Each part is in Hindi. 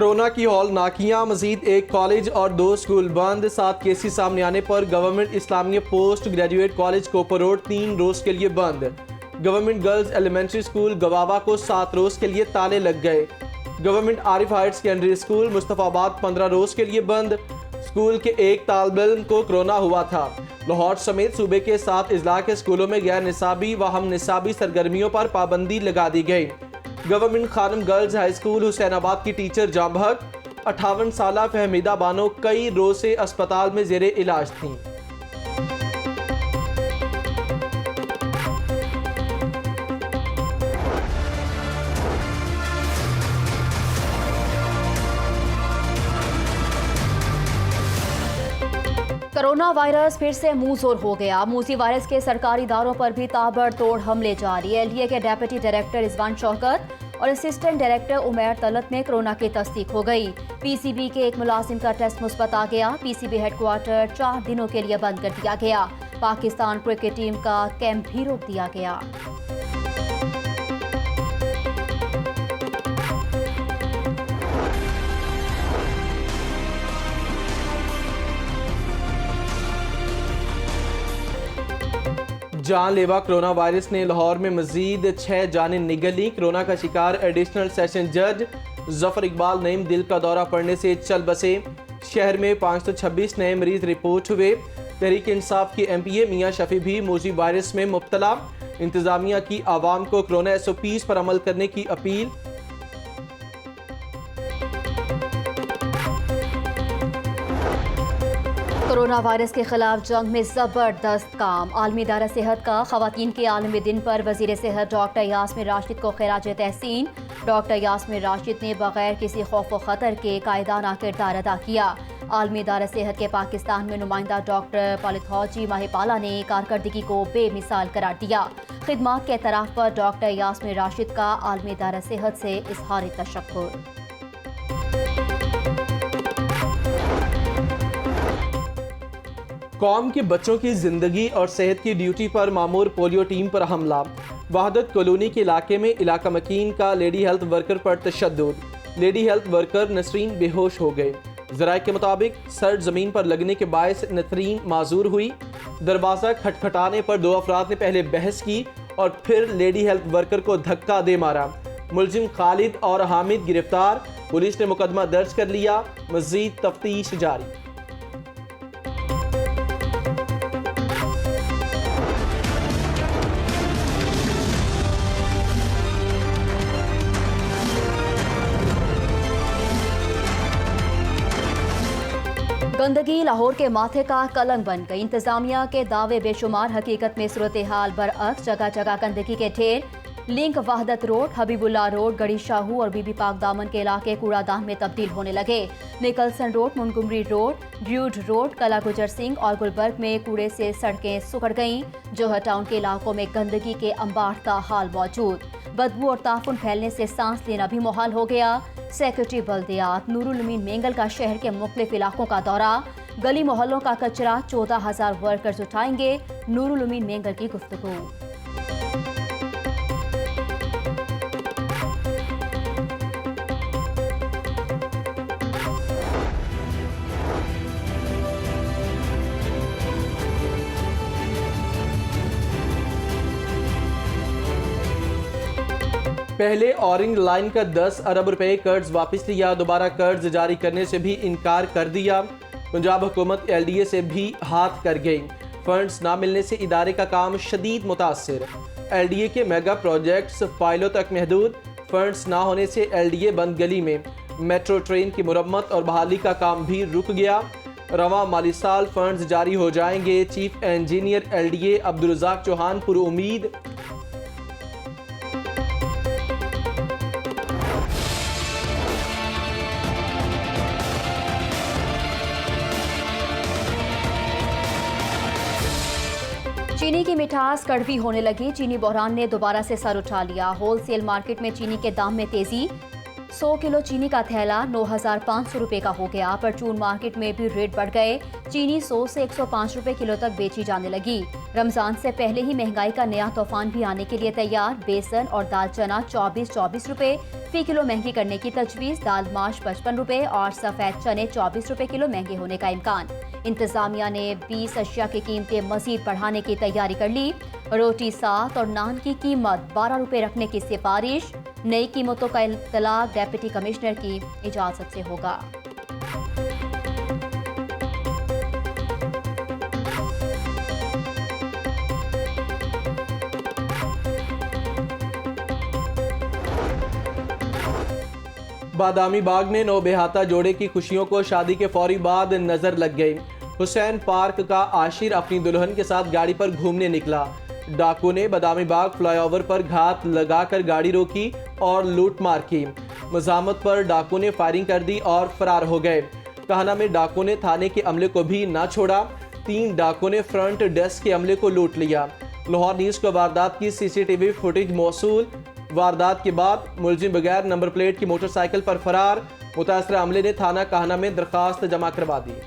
कोरोना की हौलनाकियां, मजीद एक कॉलेज और 2 स्कूल बंद। 7 केसेस सामने आने पर government Islamia post graduate college Cooper Road 3 रोज के लिए बंद। गवर्नमेंट गर्ल्स एलिमेंट्री स्कूल गवावा को 7 रोज के लिए ताले लग गए। Government Arif higher secondary school Mustafabad 15 रोज के लिए बंद। स्कूल के एक तालिब को कोरोना हुआ था। लाहौर समेत सूबे के 7 अजला के स्कूलों में गैर निसाबी व हम निसाबी सरगर्मियों पर पाबंदी लगा दी गई। Government Khanam girls high school Hussainabad की टीचर जाँ बहक 58 साल फहमीदा बानो कई रोज से अस्पताल में जेरे इलाज थीं। कोरोना वायरस फिर से मुंह जोर हो गया। मूसी वायरस के सरकारी इदारों पर भी ताबड़तोड़ हमले जारी। एलडीए के डेप्यूटी डायरेक्टर रिजवान शौकत और असिस्टेंट डायरेक्टर उमैर तलत में कोरोना की तस्दीक हो गई। पीसीबी के एक मुलाजिम का टेस्ट मुस्बत आ गया। पीसीबी हेडक्वार्टर 4 दिनों के लिए बंद कर दिया गया। पाकिस्तान क्रिकेट टीम का कैंप भी रोक दिया गया। जानलेवा कोरोना वायरस ने लाहौर में मजीद 6 जानें निगली। कोरोना का शिकार एडिशनल सेशन जज जफर इकबाल नईम दिल का दौरा पड़ने से चल बसे। शहर में 526 नए मरीज रिपोर्ट हुए। तहरीक इंसाफ की एमपीए मियां शफी भी मूजी वायरस में मुब्तला। इंतजामिया की आवाम को कोरोना एसओपीज पर अमल करने की अपील। कोरोना वायरस के खिलाफ जंग में जबरदस्त काम। आलमी इदारा सेहत का खवातीन के आलमी दिन पर वजीर सेहत डॉक्टर यास्मीन राशिद को खिराज तहसीन। डॉक्टर यास्मीन राशिद ने बगैर किसी खौफ व खतर के कायदाना किरदार अदा किया। आलमी इदारा सेहत के पाकिस्तान में नुमाइंदा डॉक्टर पालिथौजी माहिपाला ने कारकर्दगी को बेमिसाल करार दिया। खिदमात के एतराफ़ पर डॉक्टर यास्मीन राशिद का आलमी इदारा सेहत से इज़हार तशक्कुर। कौम के बच्चों की जिंदगी और सेहत की ड्यूटी पर मामूर पोलियो टीम पर हमला। वहादत कॉलोनी के इलाके में इलाका मकीन का लेडी हेल्थ वर्कर पर तशद्दुद। लेडी हेल्थ वर्कर नसरीन बेहोश हो गए। ज़राए के मुताबिक सर्द ज़मीन पर लगने के बायस नसरीन माजूर हुई। दरवाज़ा खटखटाने पर 2 अफराद ने पहले बहस की और फिर लेडी हेल्थ वर्कर को धक्का दे मारा। मुलजिम खालिद और हामिद गिरफ्तार। पुलिस ने मुकदमा दर्ज कर लिया। मज़ीद तफ्तीश जारी। गंदगी लाहौर के माथे का कलंक बन गई। इंतजामिया के दावे बेशुमार, हकीकत में सूरत हाल बरअक्स। जगह जगह गंदगी के ढेर। लिंक वहदत रोड, हबीबुल्ला रोड, गड़ी शाहू और बीबी पाक दामन के इलाके कूड़ादान में तब्दील होने लगे। निकलसन रोड, मुनगुमरी रोड, ड्यूड रोड, कला गुजर सिंह और गुलबर्ग में कूड़े से सड़कें सुखड़ गईं। जोहर टाउन के इलाकों में गंदगी के अंबार का हाल मौजूद। बदबू और ताफुन फैलने से सांस लेना भी मुहाल हो गया। सेक्रेटरी बल्दियात नूरुल अमीन मेंगल का शहर के मुख्तलिफ इलाकों का दौरा। गली मोहल्लों का कचरा 14,000 वर्कर्स उठाएंगे। नूरुल अमीन मेंगल की गुफ्तगू। पहले ऑरेंज लाइन का 10 अरब रुपए कर्ज वापस लिया। दोबारा कर्ज जारी करने से भी इनकार कर दिया। पंजाब हुकूमत एलडीए से भी हाथ कर गई। फंड्स ना मिलने से इदारे का काम शदीद मुतासिर। एलडीए के मेगा प्रोजेक्ट्स फाइलों तक महदूद। फंड्स ना होने से एलडीए बंद गली में। मेट्रो ट्रेन की मुरम्मत और बहाली का काम भी रुक गया। रवा माली साल फंड्स जारी हो जाएंगे। Chief engineer LDA Abdul Razzaq Chauhan पुरुउम्मीद। चीनी की मिठास कड़वी होने लगी। चीनी बहरान ने दोबारा से सर उठा लिया। होलसेल मार्केट में चीनी के दाम में तेजी। 100 किलो चीनी का थैला 9,500 रुपए का हो गया। परचून मार्केट में भी रेट बढ़ गए। चीनी 100 से 105 रुपए किलो तक बेची जाने लगी। रमजान से पहले ही महंगाई का नया तूफान भी आने के लिए तैयार। बेसन और दाल चना 24 रुपए फी किलो महंगी करने की तजवीज। दाल माश 55 रुपए और सफेद चने 24 रुपए किलो महंगे होने का इम्कान। इंतजामिया ने 20 अशिया की कीमतें मजीद बढ़ाने की तैयारी कर ली। रोटी 7 और नान की कीमत 12 रुपए रखने की सिफारिश। नई कीमतों का इत्तलाक डेप्यूटी कमिश्नर की इजाजत से होगा। बादामी बाग में नौ बेहाता जोड़े की खुशियों को शादी के फौरी बाद नजर लग गई। हुसैन पार्क का आशिर अपनी दुल्हन के साथ गाड़ी पर घूमने निकला। डाकू ने बादामी बाग फ्लाईओवर पर घात लगाकर गाड़ी रोकी और लूटमार की। मजामत पर डाकू ने फायरिंग कर दी और फरार हो गए। कहना में डाकू ने थाने के अमले को भी ना छोड़ा। 3 डाकू ने फ्रंट डेस्क के अमले को लूट लिया। लाहौर न्यूज़ को वारदात की सीसीटीवी फुटेज मौसूल। वारदात के बाद मुलजिम बगैर नंबर प्लेट की मोटरसाइकिल पर फरार। मुतासरा अमले ने थाना काहना में दरखास्त जमा करवा दी।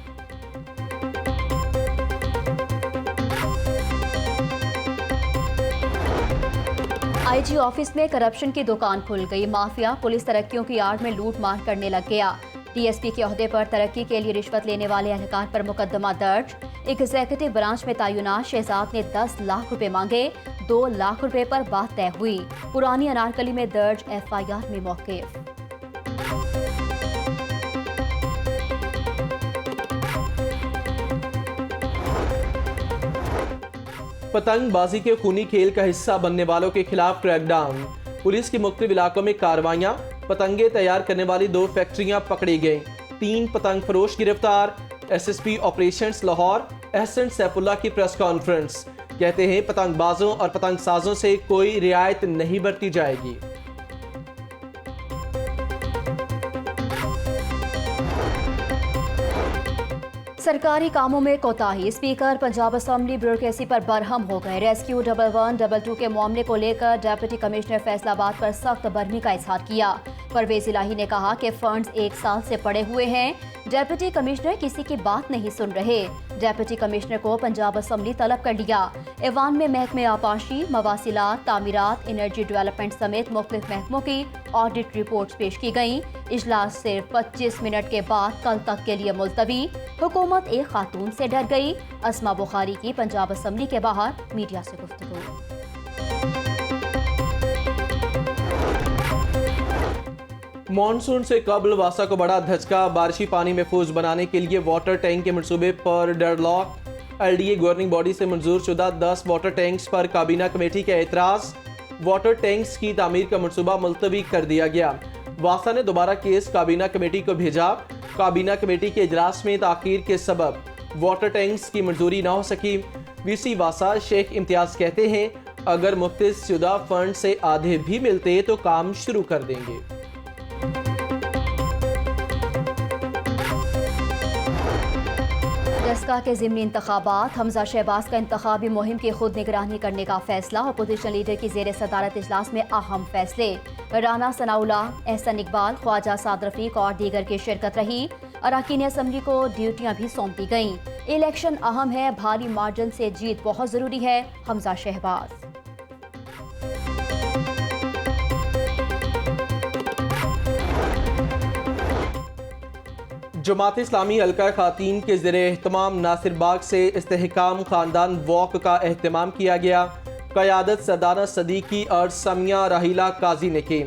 आईजी ऑफिस में करप्शन की दुकान खुल गई। माफिया पुलिस तरक्कियों की आड़ में लूट मार करने लग गया। डीएसपी के ओहदे पर तरक्की के लिए रिश्वत लेने वाले एहलकार पर मुकदमा दर्ज। एग्जीक्यूटिव ब्रांच में तैनात शहजाद ने 10 लाख रुपए मांगे। 2 लाख रुपए पर बात तय हुई। पुरानी अनारकली में दर्ज एफआईआर में मौक़िफ़। पतंगबाजी के खूनी खेल का हिस्सा बनने वालों के खिलाफ क्रैकडाउन। पुलिस की मुख्तलिफ इलाकों में कार्रवाइयां। पतंगे तैयार करने वाली 2 फैक्ट्रियां पकड़ी गई। 3 पतंग फरोश गिरफ्तार। एसएसपी ऑपरेशंस लाहौर एहसन सैफुल्लाह की प्रेस कॉन्फ्रेंस। कहते हैं पतंगबाजों और पतंग साजों से कोई रियायत नहीं बरती जाएगी। सरकारी कामों में कोताही। स्पीकर पंजाब असम्बली ब्यूरोक्रेसी पर बरहम हो गए। रेस्क्यू 1112 के मामले को लेकर डेप्यूटी कमिश्नर फैसलाबाद पर सख्त बरहमी का इजहार किया। परवेज इलाही ने कहा कि फंड्स 1 साल से पड़े हुए हैं। डेप्यूटी कमिश्नर किसी की बात नहीं सुन रहे। डेप्यूटी कमिश्नर को पंजाब असम्बली तलब कर लिया। ऐवान में महकमे आपाशी, मवासिलात, तामीरात, एनर्जी डेवलपमेंट समेत मुख्तलिफ महकमों की ऑडिट रिपोर्ट्स पेश की गईं। इजलास सिर्फ 25 मिनट के बाद कल तक के लिए मुलतवी। हुकूमत एक खातून से डर गई। अस्मा बुखारी की पंजाब असम्बली के बाहर मीडिया से गुफ्तगू। मॉनसून से कबल वासा को बड़ा धचका। बारिशी पानी महफूज बनाने के लिए वाटर टैंक के मंसूबे पर डेडलॉक। एलडीए गवर्निंग बॉडी से मंजूर शुदा 10 वाटर टैंक्स पर काबीना कमेटी का एतराज। वाटर टैंक्स की तामीर का मंसूबा मुलतवी कर दिया गया। वासा ने दोबारा केस काबीना कमेटी को भेजा। काबीना कमेटी के इजलास में ताखीर के सबब वाटर टैंक्स की मंजूरी न हो सकी। वीसी वासा शेख इम्तियाज कहते हैं अगर मुख्तस शुदा फंड से आधे भी मिलते तो काम शुरू कर देंगे। जस्का के ज़िमनी इंतखाबात। हमजा शहबाज का इंतखाबी मुहिम की खुद निगरानी करने का फैसला। अपोजिशन लीडर की जेर सदारत इजलास में अहम फैसले। राना सनाउल्लाह, एहसन इकबाल, ख्वाजा साद रफीक और दीगर की शिरकत रही। अरकान असम्बली को ड्यूटियां भी सौंपी गईं। इलेक्शन अहम है, भारी मार्जिन से जीत बहुत जरूरी है। हमजा शहबाज। जमात इस्लामी हल्का खातीन के ज़रिए एहतमाम नासिर बाग से इस्तेहकाम खानदान वॉक का एहतमाम किया गया। क़यादत सरदाना सदीकी और समिया राहिला काजी ने की।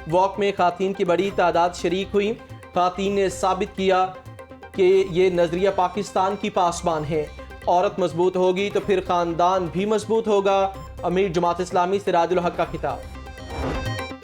वॉक में खातीन की बड़ी तादाद शरीक हुई। खातीन ने साबित किया कि ये नज़रिया पाकिस्तान की पासबान है। औरत मजबूत होगी तो फिर ख़ानदान भी मजबूत होगा। अमीर जमात इस्लामी सिराजुल हक का खिताब।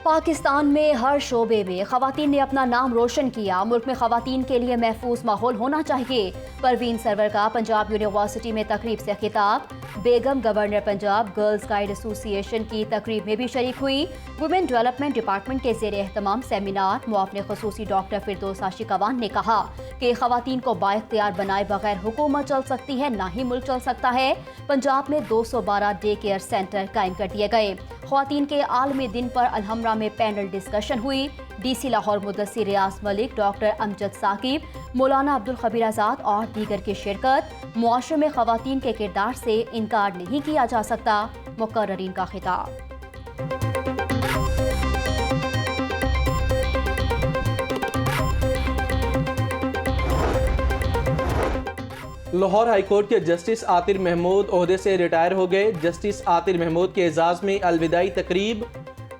पाकिस्तान में हर शोबे में ख़वातीन ने अपना नाम रोशन किया। मुल्क में ख़वातीन के लिए महफूज माहौल होना चाहिए। परवीन सरवर का पंजाब यूनिवर्सिटी में तकरीब से खिताब। बेगम governor Punjab girls guide association की तकरीब में भी शरीक हुई। वुमेन डेवलपमेंट डिपार्टमेंट के ज़ेर एहतमाम सेमिनार। मुआवने ख़ुसूसी डॉक्टर फिरदौस आशिकवान ने कहा कि खवातीन को बाइख्तियार बनाए बगैर हुकूमत चल सकती है, ना ही मुल्क चल सकता है। पंजाब में 212 डे केयर सेंटर कायम कर दिए गए। खवातीन के आलमी दिन पर अलहमरा में पैनल डिस्कशन हुई। DC लाहौर मुदस्सिर रियाज मलिक, डॉक्टर अमजद साकिब, मौलाना अब्दुल खबीर आज़ाद और दीगर की शिरकत। मुआशरे में खवातीन के किरदार से इनकार नहीं किया जा सकता, मुकर्ररीन का खिताब। लाहौर हाईकोर्ट के जस्टिस आतिर महमूद ओहदे से रिटायर हो गए। जस्टिस आतिर महमूद के एजाज़ में अलविदाई तकरीब।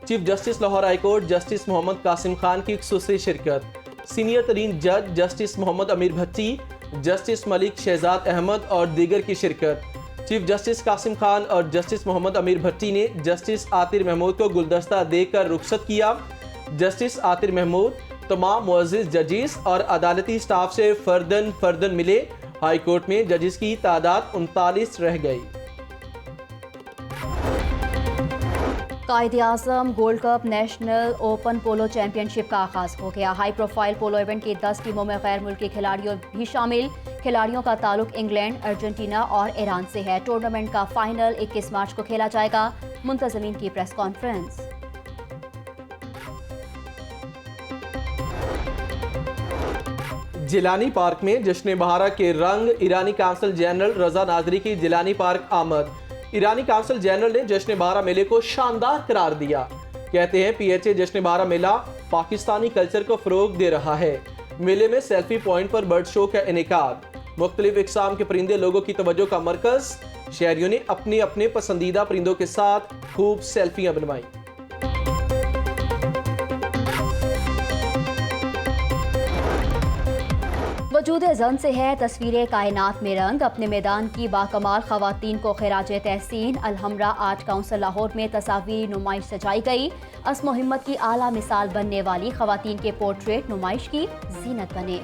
Chief justice Lahore high court justice Mohammad Qasim Khan की खुसूसी शिरकत। सीनियर तरीन जज जस्टिस मोहम्मद अमीर भट्टी, जस्टिस मलिक शहजाद अहमद और दीगर की शिरकत। चीफ जस्टिस कासिम खान और जस्टिस मोहम्मद अमीर भट्टी ने जस्टिस आतिर महमूद को गुलदस्ता देकर रुखसत किया। जस्टिस आतिर महमूद तमाम मुअज़्ज़िज़ जजिस और अदालती स्टाफ से फर्दन मिले। हाई कोर्ट में जजिस की तादाद 39 रह गई। Quaid-e-Azam gold cup national open polo championship का आगाज हो गया। हाई प्रोफाइल पोलो इवेंट की 10 टीमों में गैर मुल्की खिलाड़ियों भी शामिल। खिलाड़ियों का ताल्लुक इंग्लैंड, अर्जेंटीना और ईरान से है। टूर्नामेंट का फाइनल 21 मार्च को खेला जाएगा। मुंतज़मीन की प्रेस कॉन्फ्रेंस। जिलानी पार्क में जश्न बहारा के रंग। ईरानी काउंसिल जनरल रजा नाजरी की जिलानी पार्क आमद। ईरानी काउंसिल जनरल ने जश्न बहारा मेले को शानदार करार दिया। कहते हैं PHA जश्न बहारा मेला पाकिस्तानी कल्चर को फरोग दे रहा है। मेले में सेल्फी पॉइंट पर बर्ड शो का इनेकाद। मुख्तलिफ इकसाम के परिंदे लोगों की तवज्जो का मरकज। शहरियों ने अपने अपने पसंदीदा परिंदों के साथ खूब सेल्फियां बनवाई। वजूद जन से है तस्वीरें कायनात में रंग। अपने मैदान की बाकमाल खवातीन को खिराज तहसीन। अलहमरा आर्ट काउंसिल लाहौर में तस्वीरी नुमाइश सजाई गई। अस्म हिम्मत की आला मिसाल बनने वाली खवातीन के पोर्ट्रेट नुमाइश की जीनत बने।